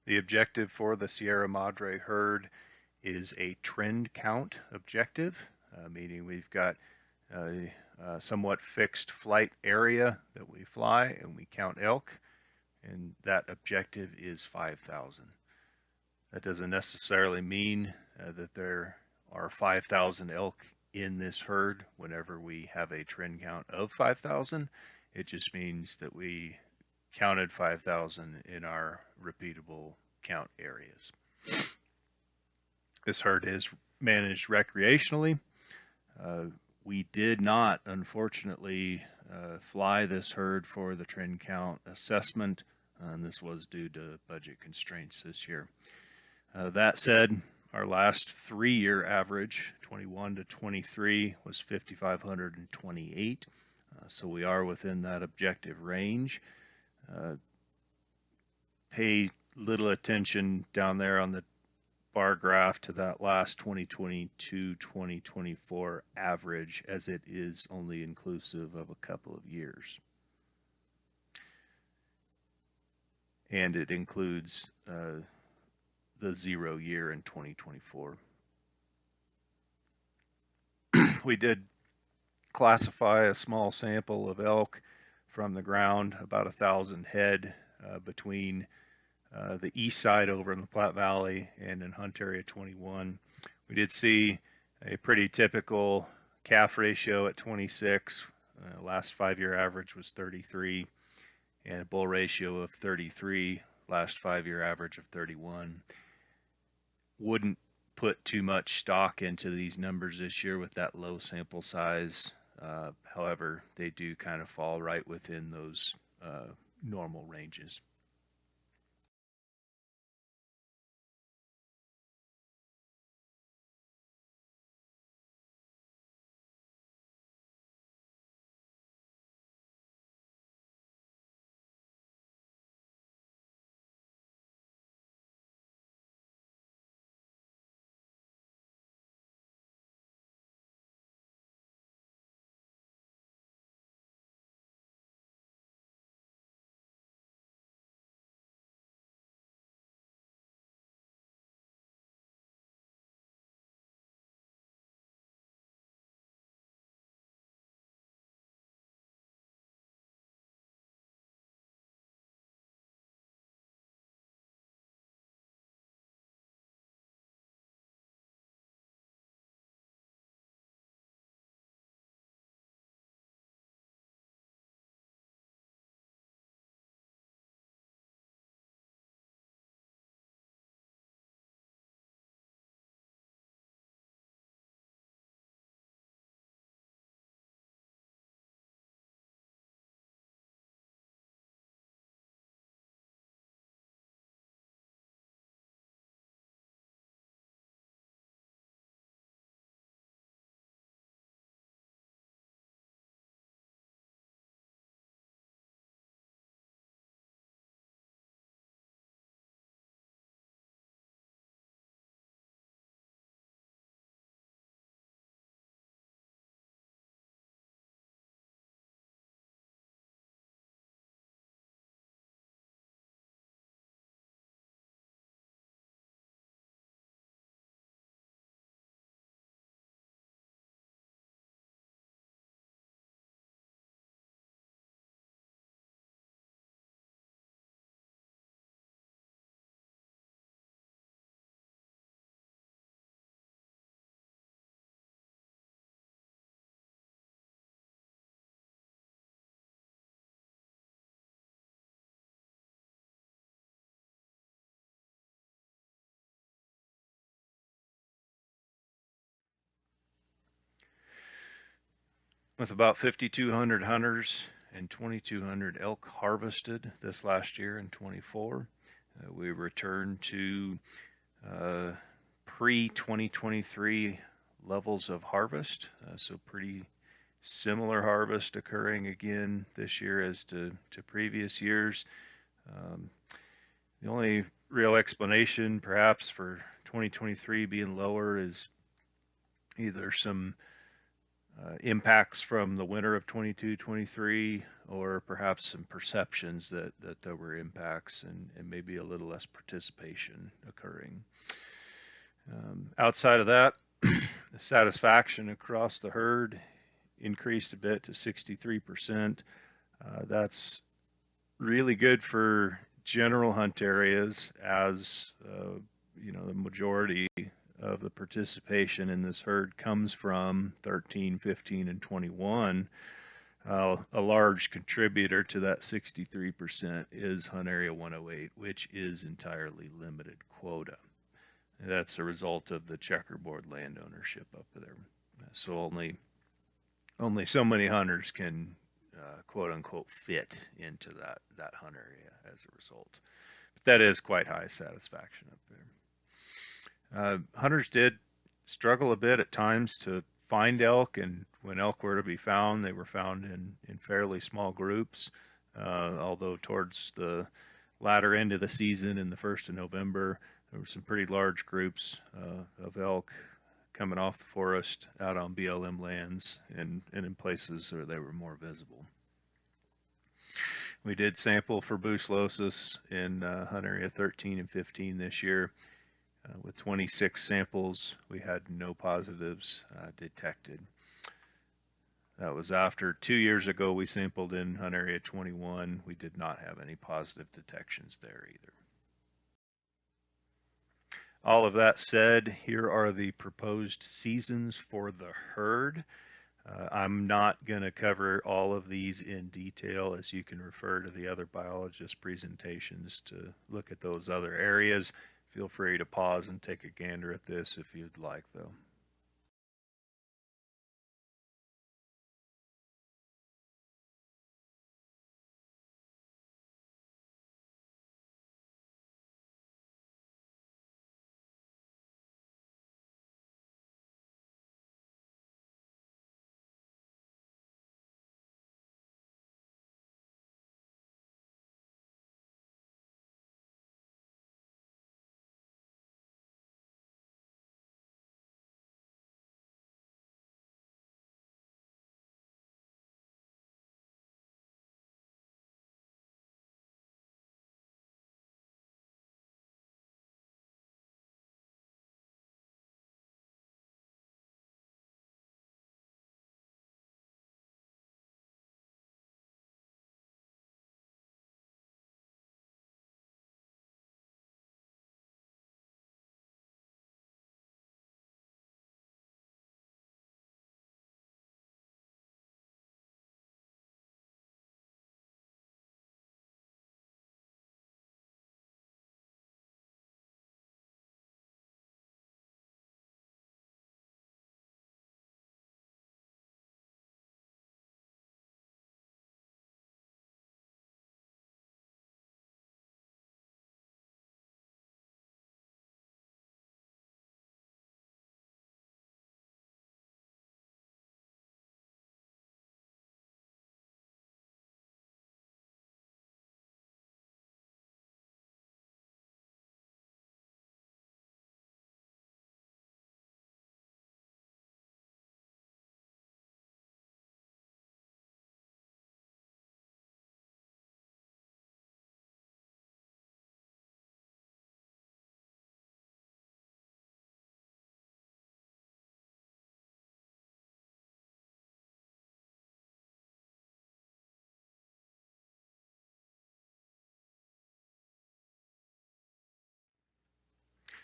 The objective for the Sierra Madre herd is a trend count objective, meaning we've got a somewhat fixed flight area that we fly and we count elk, and that objective is 5,000. That doesn't necessarily mean that there are 5,000 elk in this herd whenever we have a trend count of 5,000. It just means that we counted 5,000 in our repeatable count areas. This herd is managed recreationally. We did not, unfortunately, fly this herd for the trend count assessment, and this was due to budget constraints this year. That said, our last 3-year average, 21 to 23, was 5,528. So we are within that objective range. Pay little attention down there on the bar graph to that last 2022-2024 average, as it is only inclusive of a couple of years. And it includes the 0 year in 2024. We did classify a small sample of elk from the ground, about 1,000 head between the east side over in the Platte Valley and in Hunt Area 21. We did see a pretty typical calf ratio at 26. Last 5-year average was 33, and a bull ratio of 33. Last 5-year average of 31. Wouldn't put too much stock into these numbers this year with that low sample size. However, they do kind of fall right within those normal ranges. With about 5,200 hunters and 2,200 elk harvested this last year in 24, we returned to pre-2023 levels of harvest. So pretty similar harvest occurring again this year as to previous years. The only real explanation perhaps for 2023 being lower is either some impacts from the winter of 22-23, or perhaps some perceptions that there were impacts, and maybe a little less participation occurring. Outside of that, the satisfaction across the herd increased a bit to 63%. That's really good for general hunt areas, as the majority of the participation in this herd comes from 13, 15, and 21. A large contributor to that 63% is Hunt Area 108, which is entirely limited quota. That's a result of the checkerboard land ownership up there. So only so many hunters can quote unquote fit into that hunt area as a result. But that is quite high satisfaction up there. Hunters did struggle a bit at times to find elk, and when elk were to be found, they were found in fairly small groups. Although towards the latter end of the season, in the 1st of November, there were some pretty large groups of elk coming off the forest out on BLM lands and in places where they were more visible. We did sample for brucellosis in Hunt Area 13 and 15 this year. With 26 samples, we had no positives detected. That was after 2 years ago we sampled in Hunt Area 21. We did not have any positive detections there either. All of that said, here are the proposed seasons for the herd. I'm not going to cover all of these in detail, as you can refer to the other biologist presentations to look at those other areas. Feel free to pause and take a gander at this if you'd like, though.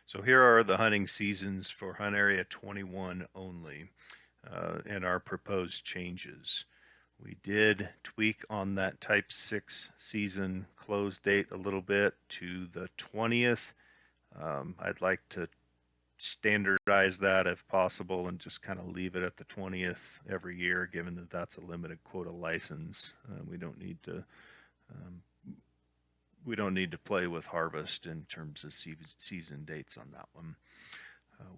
So here are the hunting seasons for Hunt Area 21 only, and our proposed changes. We did tweak on that Type 6 season close date a little bit to the 20th. I'd like to standardize that if possible and just kind of leave it at the 20th every year, given that that's a limited quota license. Um, we don't need to play with harvest in terms of season dates on that one.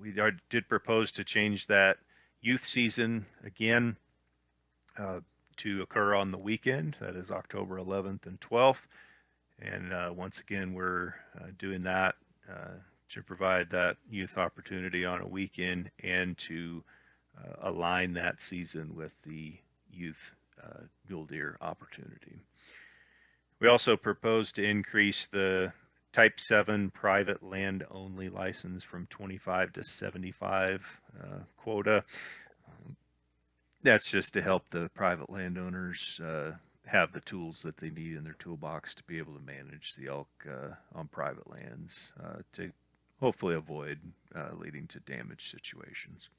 We did propose to change that youth season again to occur on the weekend. That is October 11th and 12th. And once again, we're doing that to provide that youth opportunity on a weekend and to align that season with the youth mule deer opportunity. We also propose to increase the Type 7 private land only license from 25 to 75 quota. That's just to help the private landowners have the tools that they need in their toolbox to be able to manage the elk on private lands to hopefully avoid leading to damage situations.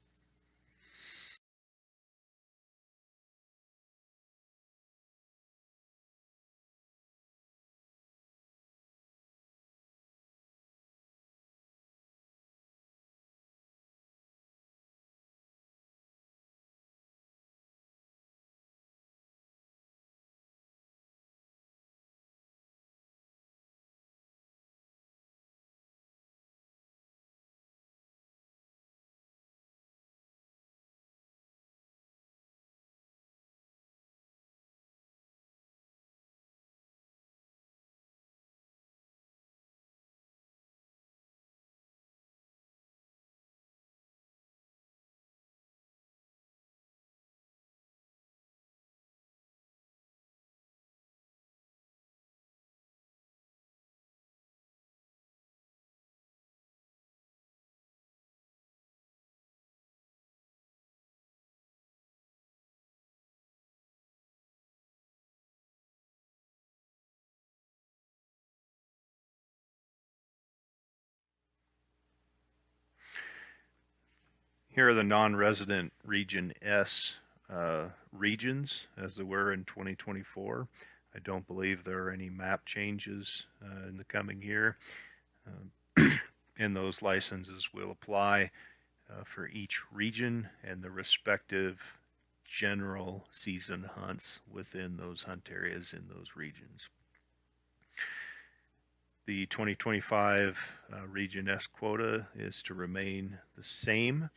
Here are the non-resident Region S regions as they were in 2024. I don't believe there are any map changes in the coming year. And those licenses will apply for each region and the respective general season hunts within those hunt areas in those regions. The 2025 Region S quota is to remain the same.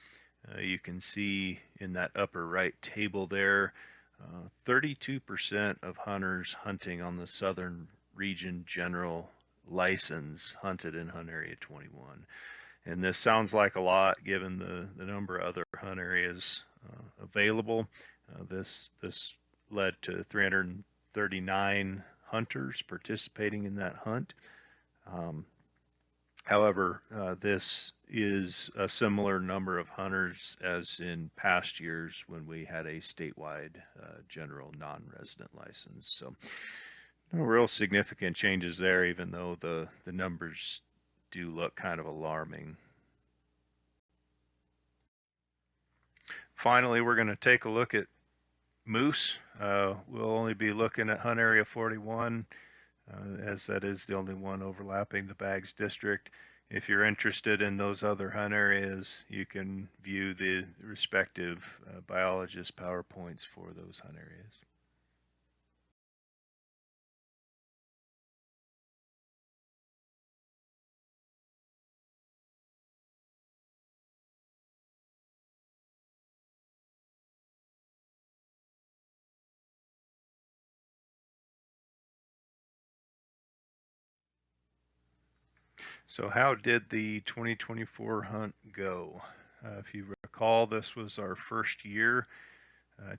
You can see in that upper right table there, 32% of hunters hunting on the southern region general license hunted in Hunt Area 21. And this sounds like a lot given the number of other hunt areas available. This led to 339 hunters participating in that hunt. However, this is a similar number of hunters as in past years when we had a statewide general non-resident license. So no real significant changes there, even though the numbers do look kind of alarming. Finally, we're going to take a look at moose. We'll only be looking at Hunt Area 41. As that is the only one overlapping the Baggs district. If you're interested in those other hunt areas, you can view the respective biologist PowerPoints for those hunt areas. So how did the 2024 hunt go? If you recall, this was our first year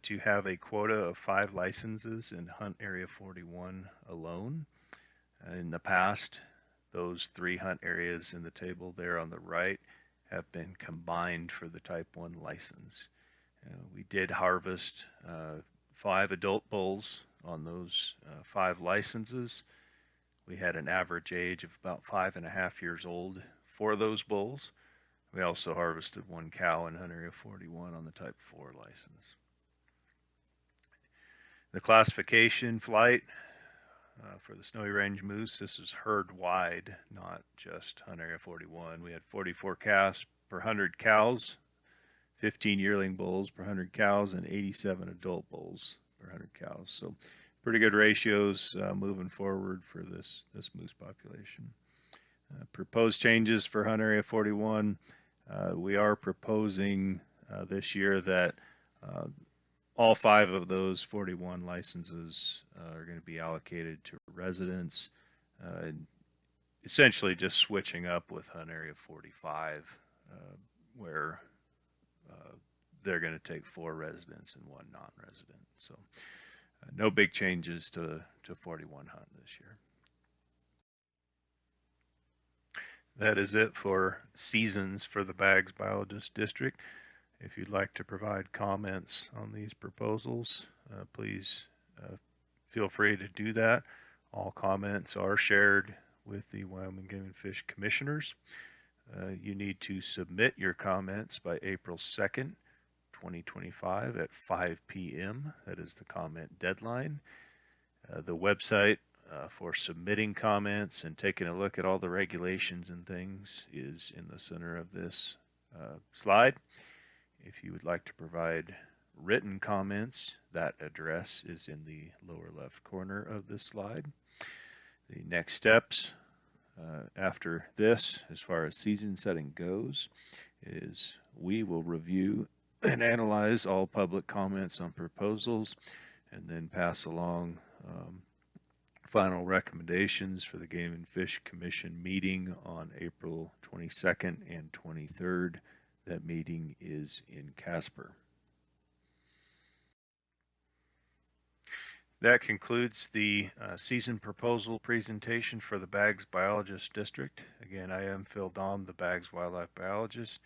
to have a quota of 5 licenses in Hunt Area 41 alone. In the past, those 3 hunt areas in the table there on the right have been combined for the Type 1 license. We did harvest 5 adult bulls on those 5 licenses. We had an average age of about 5.5 years old for those bulls. We also harvested 1 cow in Hunt Area 41 on the Type 4 license. The classification flight for the Snowy Range moose, this is herd wide, not just Hunt Area 41. We had 44 calves per 100 cows, 15 yearling bulls per 100 cows, and 87 adult bulls per 100 cows. So pretty good ratios moving forward for this moose population. Proposed changes for Hunt Area 41. We are proposing this year that all 5 of those 41 licenses are going to be allocated to residents, essentially just switching up with Hunt Area 45, where they're going to take 4 residents and 1 non-resident. So no big changes to 41 hunt this year. That is it for seasons for the Baggs Biologist District. If you'd like to provide comments on these proposals, please feel free to do that. All comments are shared with the Wyoming Game and Fish Commissioners. You need to submit your comments by April 2nd, 2025 at 5 p.m. That is the comment deadline. The website for submitting comments and taking a look at all the regulations and things is in the center of this slide. If you would like to provide written comments, that address is in the lower left corner of this slide. The next steps after this, as far as season setting goes, is we will review and analyze all public comments on proposals and then pass along final recommendations for the Game and Fish Commission meeting on April 22nd and 23rd. That meeting is in Casper. That concludes the season proposal presentation for the Baggs Biologist District. Again, I am Phil Dahm, the Baggs Wildlife Biologist.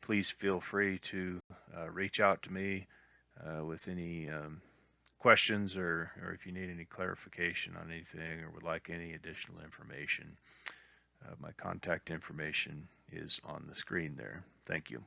Please feel free to reach out to me with any questions or if you need any clarification on anything or would like any additional information. My contact information is on the screen there. Thank you.